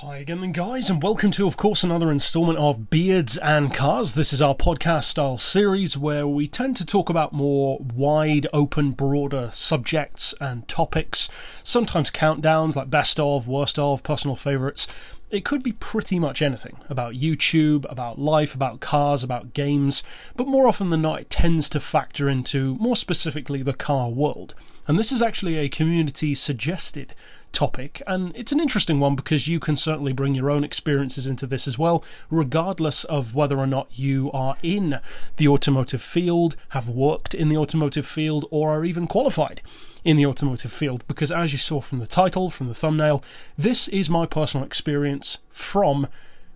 Hi again then guys, and welcome to of course another installment of Beards and Cars. This is our podcast style series where we tend to talk about more wide open, broader subjects and topics, sometimes countdowns like best of, worst of, personal favourites. It could be pretty much anything about YouTube, about life, about cars, about games, but more often than not it tends to factor into more specifically the car world. And this is actually a community suggested topic, and it's an interesting one because you can certainly bring your own experiences into this as well, regardless of whether or not you are in the automotive field, have worked in the automotive field, or are even qualified in the automotive field, because as you saw from the title, from the thumbnail, this is my personal experience from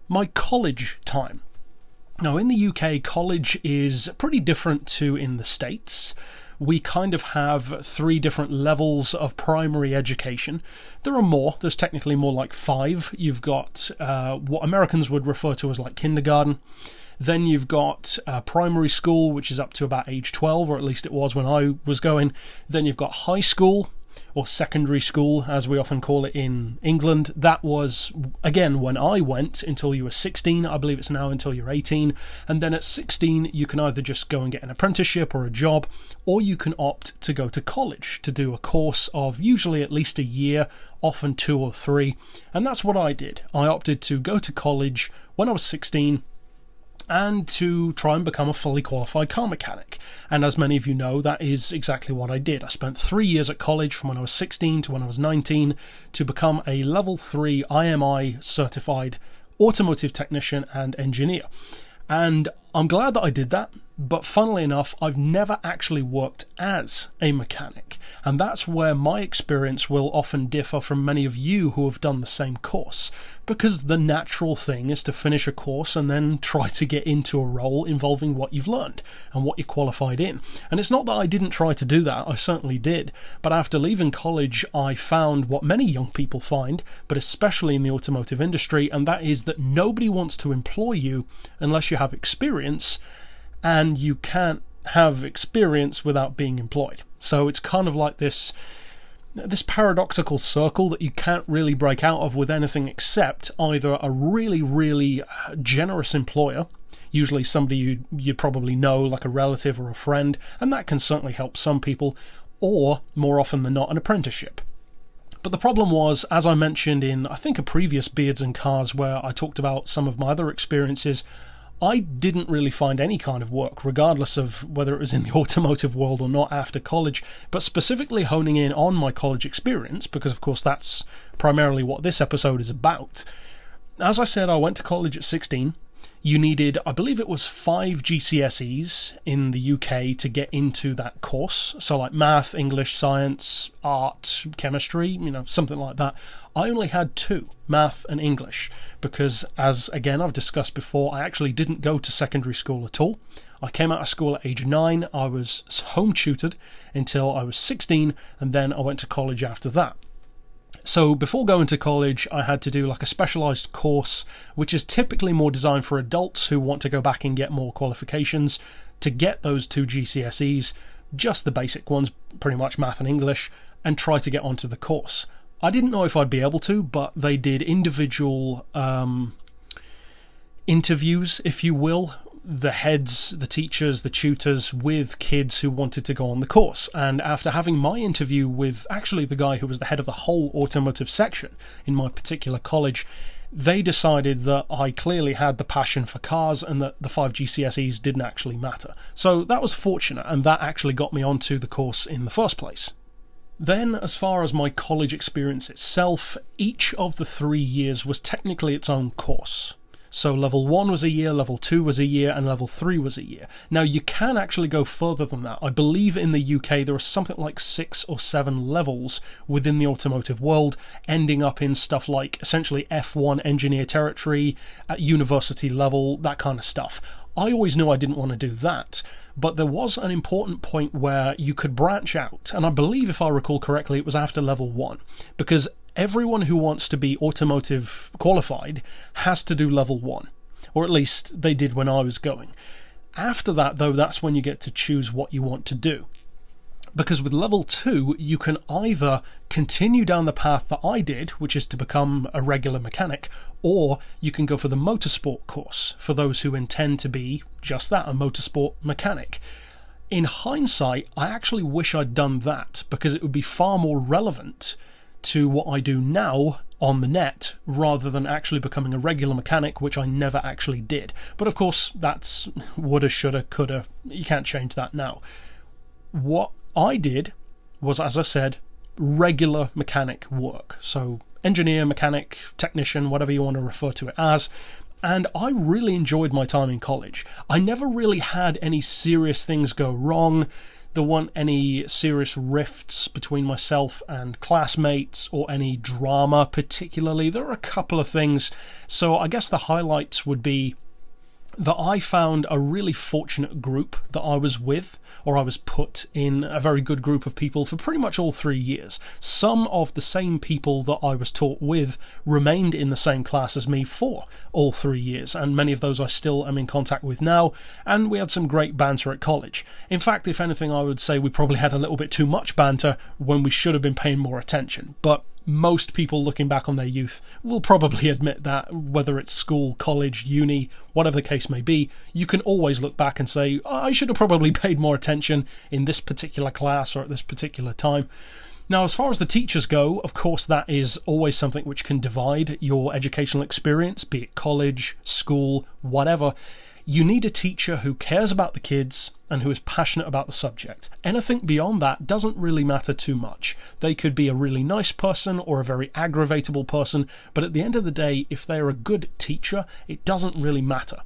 my college time. Now in the UK, college is pretty different to in the States. We kind of have three different levels of primary education. There are more. There's technically more like five. You've got what Americans would refer to as like kindergarten. Then you've got primary school, which is up to about age 12, or at least it was when I was going. Then you've got high school, or secondary school, as we often call it in England. That was, again, when I went, until you were 16. I believe it's now until you're 18. And then at 16, you can either just go and get an apprenticeship or a job, or you can opt to go to college to do a course of usually at least a year, often 2 or 3. And that's what I did. I opted to go to college when I was 16, and to try and become a fully qualified car mechanic. And as many of you know, that is exactly what I did. I spent 3 years at college from when I was 16 to when I was 19 to become a level 3 IMI certified automotive technician and engineer. And I'm glad that I did that, but funnily enough, I've never actually worked as a mechanic. And that's where my experience will often differ from many of you who have done the same course. Because the natural thing is to finish a course and then try to get into a role involving what you've learned and what you're qualified in. And it's not that I didn't try to do that, I certainly did. But after leaving college, I found what many young people find, but especially in the automotive industry, and that is that nobody wants to employ you unless you have experience, and you can't have experience without being employed. So it's kind of like this paradoxical circle that you can't really break out of with anything except either a really, really generous employer, usually somebody you probably know, like a relative or a friend, and that can certainly help some people, or more often than not, an apprenticeship. But the problem was, as I mentioned in, I think, a previous Beards and Cars where I talked about some of my other experiences, I didn't really find any kind of work, regardless of whether it was in the automotive world or not after college, but specifically honing in on my college experience, because of course that's primarily what this episode is about. As I said, I went to college at 16. You needed, I believe it was 5 GCSEs in the UK to get into that course. So like math, English, science, art, chemistry, something like that. I only had 2, math and English, because as again I've discussed before, I actually didn't go to secondary school at all. I came out of school at age 9, I was home tutored until I was 16, and then I went to college after that. So before going to college, I had to do like a specialised course, which is typically more designed for adults who want to go back and get more qualifications to get those 2 GCSEs, just the basic ones, pretty much math and English, and try to get onto the course. I didn't know if I'd be able to, but they did individual interviews, if you will, the heads, the teachers, the tutors with kids who wanted to go on the course. And after having my interview with actually the guy who was the head of the whole automotive section in my particular college, they decided that I clearly had the passion for cars and that the 5 GCSEs didn't actually matter. So that was fortunate, and that actually got me onto the course in the first place. Then, as far as my college experience itself, each of the 3 years was technically its own course. So level 1 was a year, level 2 was a year, and level 3 was a year. Now you can actually go further than that. I believe in the UK there are something like 6 or 7 levels within the automotive world, ending up in stuff like essentially F1 engineer territory, at university level, that kind of stuff. I always knew I didn't want to do that, but there was an important point where you could branch out, and I believe, if I recall correctly, it was after level 1, because everyone who wants to be automotive qualified has to do level 1, or at least they did when I was going. After that, though, that's when you get to choose what you want to do. Because with level 2, you can either continue down the path that I did, which is to become a regular mechanic, or you can go for the motorsport course for those who intend to be just that, a motorsport mechanic. In hindsight, I actually wish I'd done that, because it would be far more relevant to what I do now on the net, rather than actually becoming a regular mechanic, which I never actually did. But of course, that's woulda, shoulda, coulda. You can't change that now. What I did was, as I said, regular mechanic work. So engineer, mechanic, technician, whatever you want to refer to it as. And I really enjoyed my time in college. I never really had any serious things go wrong. There weren't any serious rifts between myself and classmates, or any drama particularly. There are a couple of things. So I guess the highlights would be that I found a really fortunate group that I was with, or I was put in a very good group of people for pretty much all 3 years. Some of the same people that I was taught with remained in the same class as me for all 3 years, and many of those I still am in contact with now, and we had some great banter at college. In fact, if anything, I would say we probably had a little bit too much banter when we should have been paying more attention. But most people looking back on their youth will probably admit that, whether it's school, college, uni, whatever the case may be, you can always look back and say, I should have probably paid more attention in this particular class or at this particular time. Now, as far as the teachers go, of course, that is always something which can divide your educational experience, be it college, school, whatever. You need a teacher who cares about the kids and who is passionate about the subject. Anything beyond that doesn't really matter too much. They could be a really nice person or a very aggravatable person, but at the end of the day, if they're a good teacher, it doesn't really matter.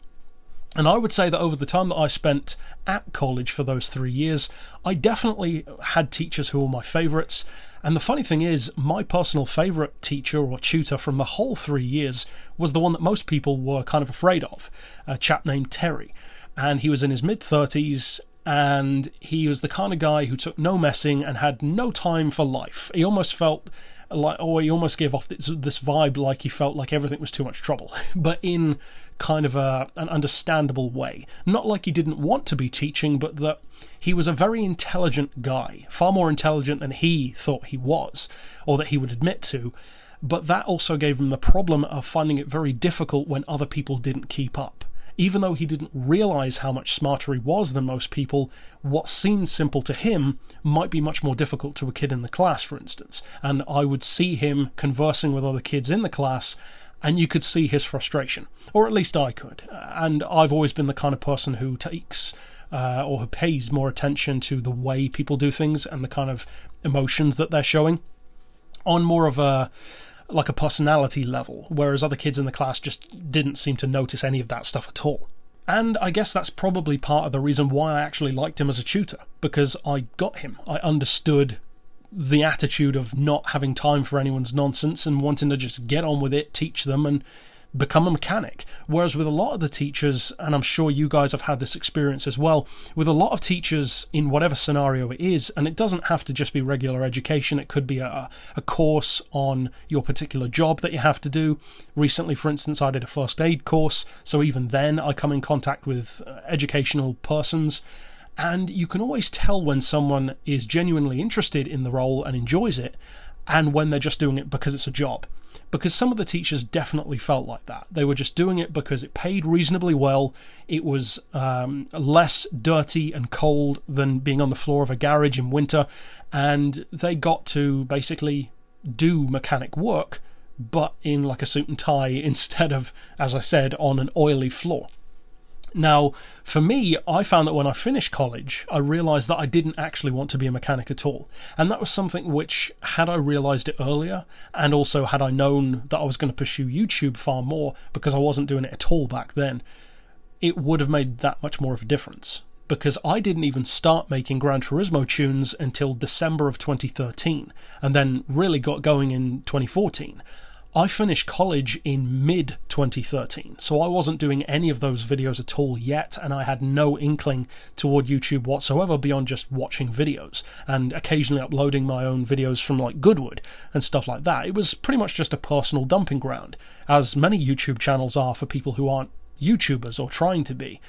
And I would say that over the time that I spent at college for those 3 years, I definitely had teachers who were my favourites. And the funny thing is, my personal favourite teacher or tutor from the whole 3 years was the one that most people were kind of afraid of, a chap named Terry. And he was in his mid-30s, and he was the kind of guy who took no messing and had no time for life. He almost felt like, or he almost gave off this vibe like he felt like everything was too much trouble, but in kind of an understandable way. Not like he didn't want to be teaching, but that he was a very intelligent guy, far more intelligent than he thought he was, or that he would admit to. But that also gave him the problem of finding it very difficult when other people didn't keep up. Even though he didn't realise how much smarter he was than most people, what seemed simple to him might be much more difficult to a kid in the class, for instance. And I would see him conversing with other kids in the class, and you could see his frustration. Or at least I could. And I've always been the kind of person who takes or who pays more attention to the way people do things and the kind of emotions that they're showing on more of a personality level, whereas other kids in the class just didn't seem to notice any of that stuff at all. And I guess that's probably part of the reason why I actually liked him as a tutor, because I got him. I understood the attitude of not having time for anyone's nonsense and wanting to just get on with it, teach them, and become a mechanic. Whereas with a lot of the teachers, and I'm sure you guys have had this experience as well, with a lot of teachers in whatever scenario it is, and it doesn't have to just be regular education, it could be a course on your particular job that you have to do. Recently, for instance, I did a first aid course, so even then I come in contact with educational persons, and you can always tell when someone is genuinely interested in the role and enjoys it, and when they're just doing it because it's a job. Because some of the teachers definitely felt like that. They were just doing it because it paid reasonably well. It was less dirty and cold than being on the floor of a garage in winter. And they got to basically do mechanic work, but in like a suit and tie instead of, as I said, on an oily floor. Now, for me, I found that when I finished college, I realised that I didn't actually want to be a mechanic at all. And that was something which, had I realised it earlier, and also had I known that I was going to pursue YouTube far more, because I wasn't doing it at all back then, it would have made that much more of a difference. Because I didn't even start making Gran Turismo tunes until December of 2013, and then really got going in 2014. I finished college in mid-2013, so I wasn't doing any of those videos at all yet, and I had no inkling toward YouTube whatsoever beyond just watching videos, and occasionally uploading my own videos from like Goodwood and stuff like that. It was pretty much just a personal dumping ground, as many YouTube channels are for people who aren't YouTubers or trying to be.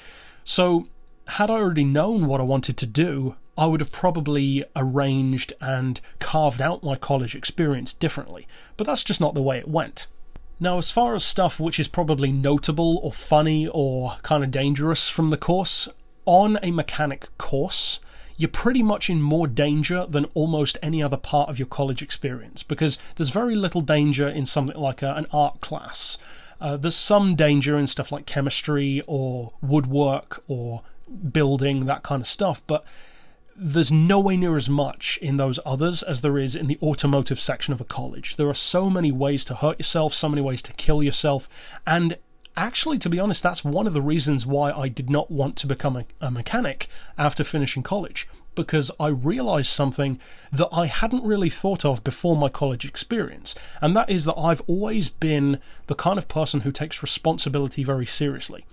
So, had I already known what I wanted to do, I would have probably arranged and carved out my college experience differently, but that's just not the way it went. Now, as far as stuff which is probably notable or funny or kind of dangerous from the course, on a mechanic course, you're pretty much in more danger than almost any other part of your college experience, because there's very little danger in something like an art class. There's some danger in stuff like chemistry or woodwork or building, that kind of stuff, but there's nowhere near as much in those others as there is in the automotive section of a college. There are so many ways to hurt yourself, so many ways to kill yourself, and actually, to be honest, that's one of the reasons why I did not want to become a mechanic after finishing college, because I realised something that I hadn't really thought of before my college experience, and that is that I've always been the kind of person who takes responsibility very seriously.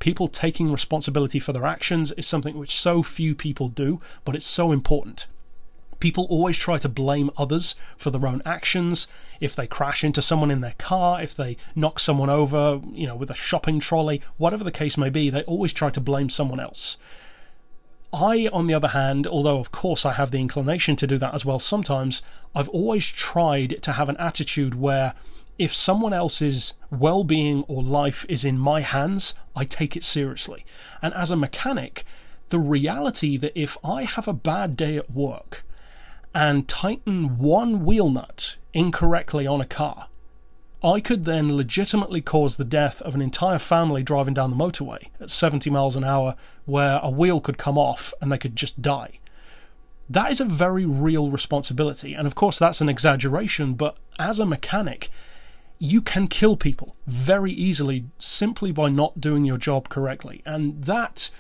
People taking responsibility for their actions is something which so few people do, but it's so important. People always try to blame others for their own actions. If they crash into someone in their car, if they knock someone over, with a shopping trolley, whatever the case may be, they always try to blame someone else. I, on the other hand, although of course I have the inclination to do that as well sometimes, I've always tried to have an attitude where if someone else's well-being or life is in my hands, I take it seriously. And as a mechanic, the reality that if I have a bad day at work and tighten one wheel nut incorrectly on a car, I could then legitimately cause the death of an entire family driving down the motorway at 70 miles an hour, where a wheel could come off and they could just die. That is a very real responsibility, and of course that's an exaggeration, but as a mechanic, you can kill people very easily simply by not doing your job correctly. And that,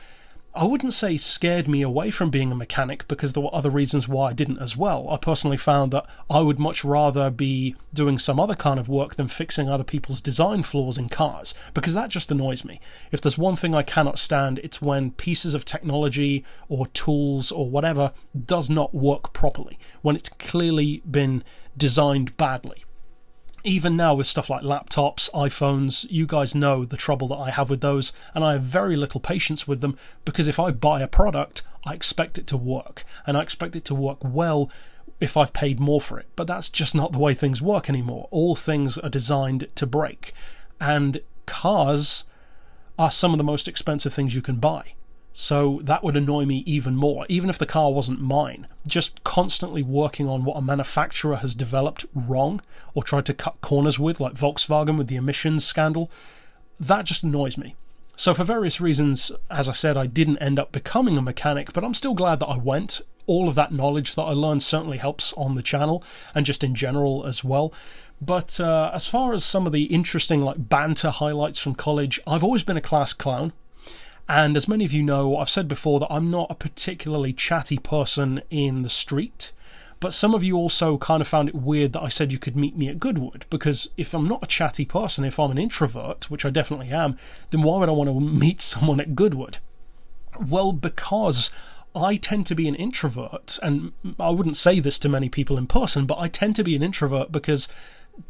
I wouldn't say scared me away from being a mechanic, because there were other reasons why I didn't as well. I personally found that I would much rather be doing some other kind of work than fixing other people's design flaws in cars, because that just annoys me. If there's one thing I cannot stand, it's when pieces of technology or tools or whatever does not work properly, when it's clearly been designed badly. Even now with stuff like laptops, iPhones, you guys know the trouble that I have with those, and I have very little patience with them, because if I buy a product, I expect it to work, and I expect it to work well if I've paid more for it. But that's just not the way things work anymore. All things are designed to break, and cars are some of the most expensive things you can buy. So that would annoy me even more, even if the car wasn't mine. Just constantly working on what a manufacturer has developed wrong or tried to cut corners with, like Volkswagen with the emissions scandal, that just annoys me. So for various reasons, as I said, I didn't end up becoming a mechanic, but I'm still glad that I went. All of that knowledge that I learned certainly helps on the channel and just in general as well. But as far as some of the interesting banter highlights from college, I've always been a class clown. And as many of you know, I've said before that I'm not a particularly chatty person in the street, but some of you also kind of found it weird that I said you could meet me at Goodwood, because if I'm not a chatty person, if I'm an introvert, which I definitely am, then why would I want to meet someone at Goodwood? Well, because I tend to be an introvert, and I wouldn't say this to many people in person, but I tend to be an introvert because,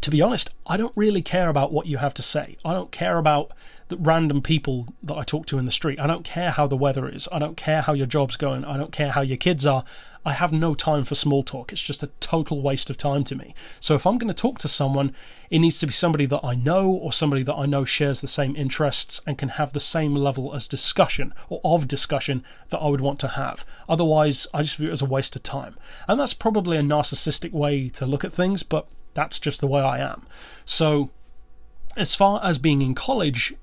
to be honest, I don't really care about what you have to say. I don't care about the random people that I talk to in the street. I don't care how the weather is. I don't care how your job's going. I don't care how your kids are. I have no time for small talk. It's just a total waste of time to me. So if I'm going to talk to someone, it needs to be somebody that I know, or somebody that I know shares the same interests and can have the same level as discussion, or of discussion, that I would want to have. Otherwise, I just view it as a waste of time. And that's probably a narcissistic way to look at things, but that's just the way I am. So as far as being in college,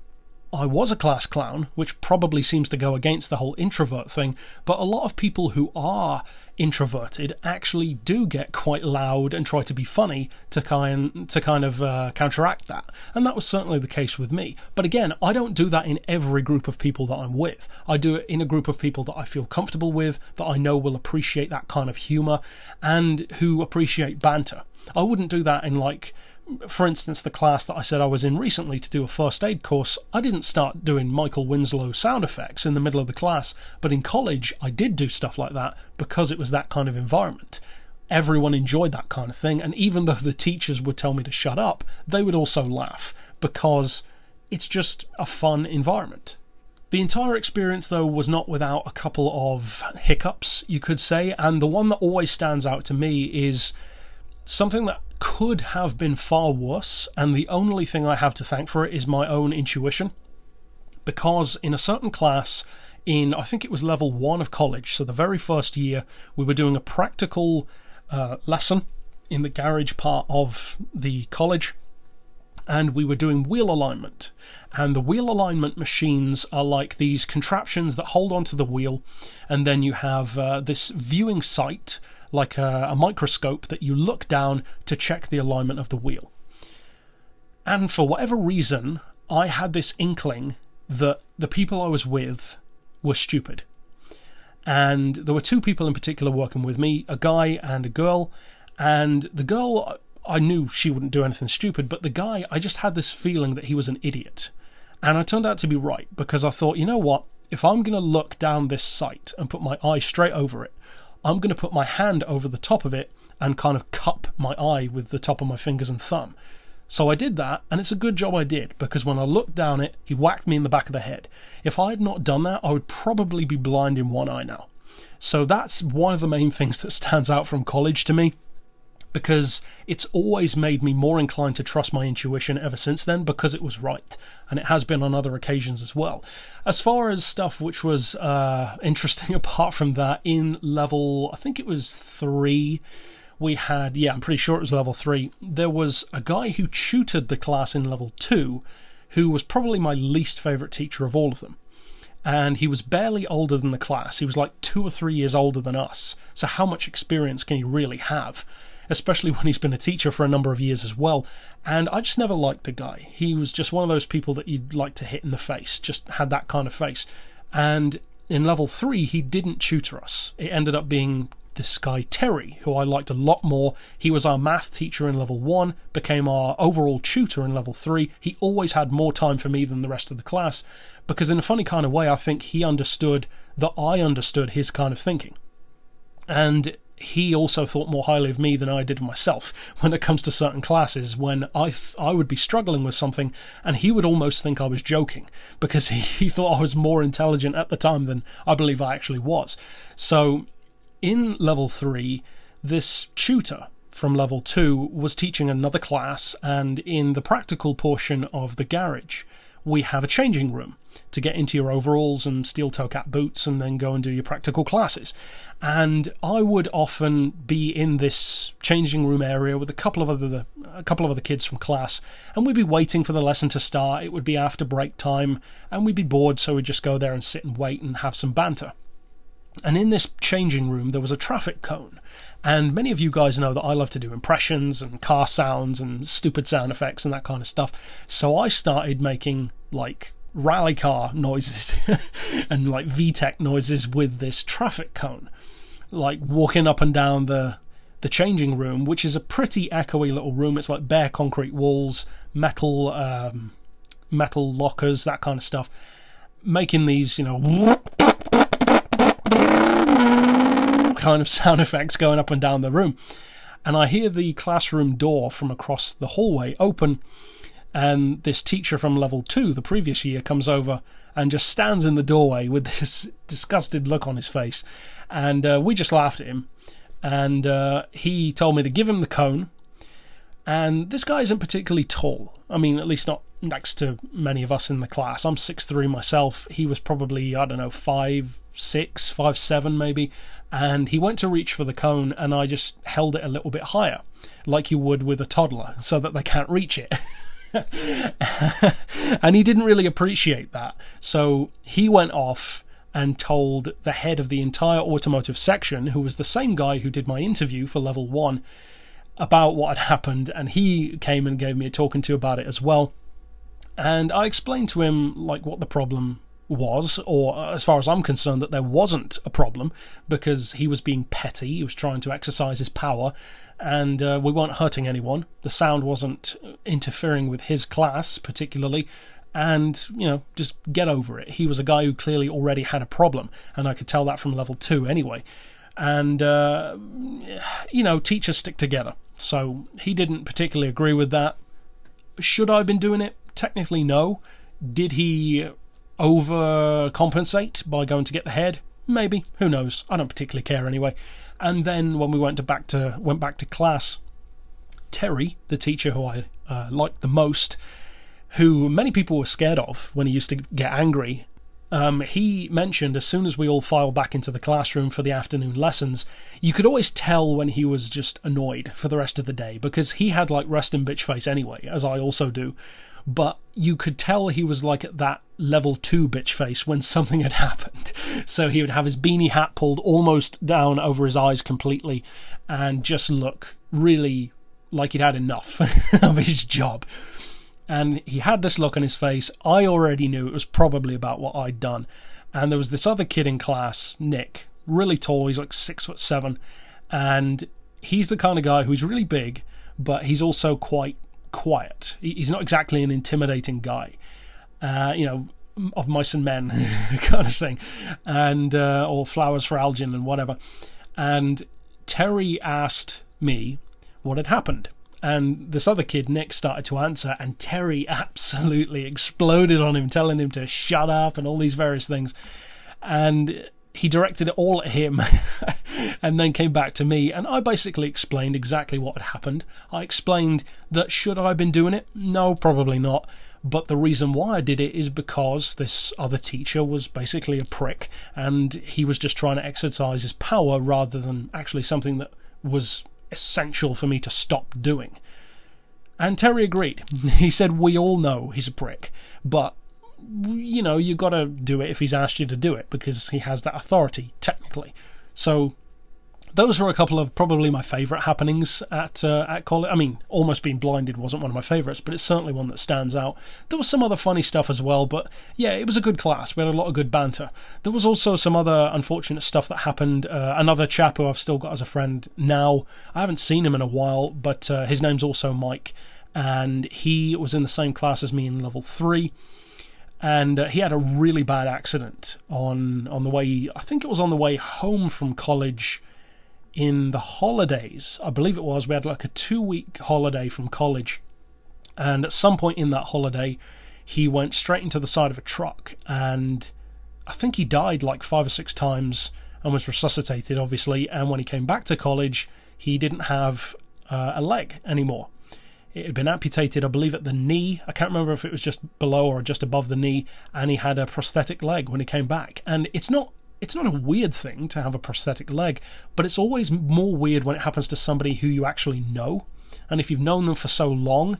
I was a class clown, which probably seems to go against the whole introvert thing, but a lot of people who are introverted actually do get quite loud and try to be funny to kind of counteract that. And that was certainly the case with me. But again, I don't do that in every group of people that I'm with. I do it in a group of people that I feel comfortable with, that I know will appreciate that kind of humour, and who appreciate banter. I wouldn't do that in, for instance, the class that I said I was in recently to do a first aid course. I didn't start doing Michael Winslow sound effects in the middle of the class, but in college I did do stuff like that because it was that kind of environment. Everyone enjoyed that kind of thing, and even though the teachers would tell me to shut up, they would also laugh because it's just a fun environment. The entire experience, though, was not without a couple of hiccups, you could say, and the one that always stands out to me is something that could have been far worse, and the only thing I have to thank for it is my own intuition. Because in a certain class, I think it was level 1 of college, so the very first year, we were doing a practical lesson in the garage part of the college, and we were doing wheel alignment. And the wheel alignment machines are like these contraptions that hold onto the wheel, and then you have this viewing sight, like a microscope, that you look down to check the alignment of the wheel. And for whatever reason, I had this inkling that the people I was with were stupid. And there were 2 people in particular working with me, a guy and a girl, and the girl, I knew she wouldn't do anything stupid, but the guy, I just had this feeling that he was an idiot. And I turned out to be right, because I thought, you know what, if I'm going to look down this sight and put my eye straight over it, I'm going to put my hand over the top of it and kind of cup my eye with the top of my fingers and thumb. So I did that, and it's a good job I did, because when I looked down it, he whacked me in the back of the head. If I had not done that, I would probably be blind in one eye now. So that's one of the main things that stands out from college to me, because it's always made me more inclined to trust my intuition ever since then, because it was right, and it has been on other occasions as well. As far as stuff which was interesting apart from that, in level, I think it was 3, we had, I'm pretty sure it was level 3, there was a guy who tutored the class in level 2, who was probably my least favourite teacher of all of them. And he was barely older than the class. He was like 2 or 3 years older than us. So how much experience can he really have? Especially when he's been a teacher for a number of years as well. And I just never liked the guy. He was just one of those people that you'd like to hit in the face, just had that kind of face. And in level 3, he didn't tutor us. It ended up being this guy Terry, who I liked a lot more. He was our math teacher in level 1, became our overall tutor in level 3. He always had more time for me than the rest of the class, because in a funny kind of way, I think he understood that I understood his kind of thinking. And he also thought more highly of me than I did of myself when it comes to certain classes, when I would be struggling with something and he would almost think I was joking, because he thought I was more intelligent at the time than I believe I actually was. So in level 3, this tutor from level 2 was teaching another class, and in the practical portion of the garage, we have a changing room to get into your overalls and steel toe cap boots and then go and do your practical classes. And I would often be in this changing room area with a couple of other kids from class, and we'd be waiting for the lesson to start. It would be after break time, and we'd be bored, so we'd just go there and sit and wait and have some banter. And in this changing room, there was a traffic cone. And many of you guys know that I love to do impressions and car sounds and stupid sound effects and that kind of stuff. So I started making, like, rally car noises and, like, VTEC noises with this traffic cone. Like, walking up and down the changing room, which is a pretty echoey little room. It's like bare concrete walls, metal lockers, that kind of stuff. Making these, kind of sound effects going up and down the room. And I hear the classroom door from across the hallway open, and this teacher from level 2 the previous year comes over and just stands in the doorway with this disgusted look on his face. And we just laughed at him, and he told me to give him the cone. And this guy isn't particularly tall. I mean, at least not next to many of us in the class. I'm 6'3" myself. He was probably, 5'6", 5'7" maybe. And he went to reach for the cone, and I just held it a little bit higher, like you would with a toddler, so that they can't reach it. And he didn't really appreciate that. So he went off and told the head of the entire automotive section, who was the same guy who did my interview for level 1, about what had happened, and he came and gave me a talking to about it as well. And I explained to him, like, what the problem was, or as far as I'm concerned, that there wasn't a problem, because he was being petty, he was trying to exercise his power, and we weren't hurting anyone. The sound wasn't interfering with his class particularly, and, just get over it. He was a guy who clearly already had a problem, and I could tell that from level 2 anyway. And, teachers stick together. So he didn't particularly agree with that. Should I have been doing it? Technically, no. Did he overcompensate by going to get the head? Maybe. Who knows? I don't particularly care anyway. And then when we went back to class, Terry, the teacher who I liked the most, who many people were scared of when he used to get angry, he mentioned as soon as we all filed back into the classroom for the afternoon lessons, you could always tell when he was just annoyed for the rest of the day, because he had like resting bitch face anyway, as I also do. But you could tell he was like at that level 2 bitch face when something had happened. So he would have his beanie hat pulled almost down over his eyes completely and just look really like he'd had enough of his job. And he had this look on his face. I already knew it was probably about what I'd done. And there was this other kid in class, Nick, really tall. He's like 6'7", and he's the kind of guy who's really big, but he's also quite quiet. He's not exactly an intimidating guy, of mice and men kind of thing, and or flowers for Algin and whatever. And Terry asked me what had happened. And this other kid, Nick, started to answer, and Terry absolutely exploded on him, telling him to shut up and all these various things. And he directed it all at him and then came back to me, and I basically explained exactly what had happened. I explained that should I have been doing it? No, probably not. But the reason why I did it is because this other teacher was basically a prick, and he was just trying to exercise his power rather than actually something that was essential for me to stop doing. And Terry agreed. He said, we all know he's a prick, but you got to do it if he's asked you to do it, because he has that authority, technically. So those were a couple of probably my favourite happenings at college. I mean, almost being blinded wasn't one of my favourites, but it's certainly one that stands out. There was some other funny stuff as well, but yeah, it was a good class. We had a lot of good banter. There was also some other unfortunate stuff that happened. Another chap who I've still got as a friend now, I haven't seen him in a while, but his name's also Mike, and he was in the same class as me in level 3. And he had a really bad accident on the way, I think it was on the way home from college in the holidays. I believe it was. We had like a 2-week holiday from college. And at some point in that holiday, he went straight into the side of a truck. And I think he died like 5 or 6 times and was resuscitated, obviously. And when he came back to college, he didn't have a leg anymore. It had been amputated, I believe, at the knee. I can't remember if it was just below or just above the knee, and he had a prosthetic leg when he came back. And it's not a weird thing to have a prosthetic leg, but it's always more weird when it happens to somebody who you actually know. And if you've known them for so long,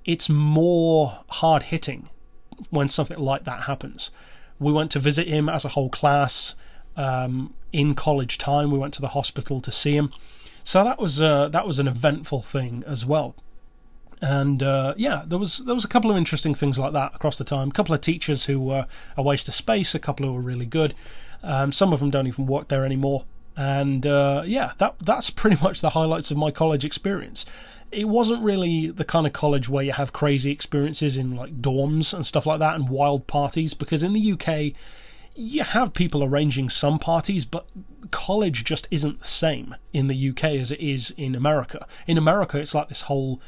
it's more hard-hitting when something like that happens. We went to visit him as a whole class in college time. We went to the hospital to see him. So that was an eventful thing as well. And there was a couple of interesting things like that across the time. A couple of teachers who were a waste of space. A couple who were really good. Some of them don't even work there anymore. And that's pretty much the highlights of my college experience. It wasn't really the kind of college where you have crazy experiences in like dorms and stuff like that and wild parties, because in the UK you have people arranging some parties, but college just isn't the same in the UK as it is in America. In America, it's like this whole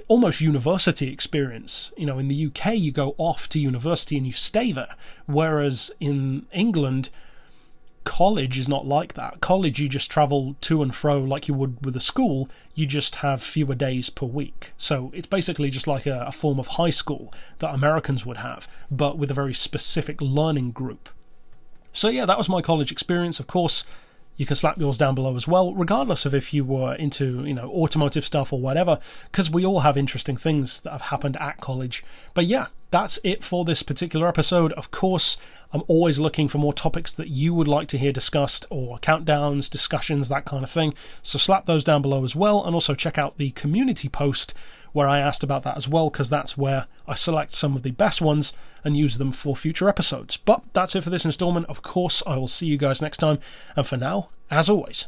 almost university experience. In the UK you go off to university and you stay there, whereas in England college is not like that. College, you just travel to and fro like you would with a school, you just have fewer days per week. So it's basically just like a form of high school that Americans would have, but with a very specific learning group. So yeah, that was my college experience. Of course, you can slap yours down below as well, regardless of if you were into, automotive stuff or whatever, because we all have interesting things that have happened at college. But yeah, that's it for this particular episode. Of course, I'm always looking for more topics that you would like to hear discussed, or countdowns, discussions, that kind of thing. So slap those down below as well, and also check out the community post where I asked about that as well, because that's where I select some of the best ones and use them for future episodes. But that's it for this installment. Of course, I will see you guys next time. And for now, as always,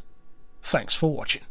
thanks for watching.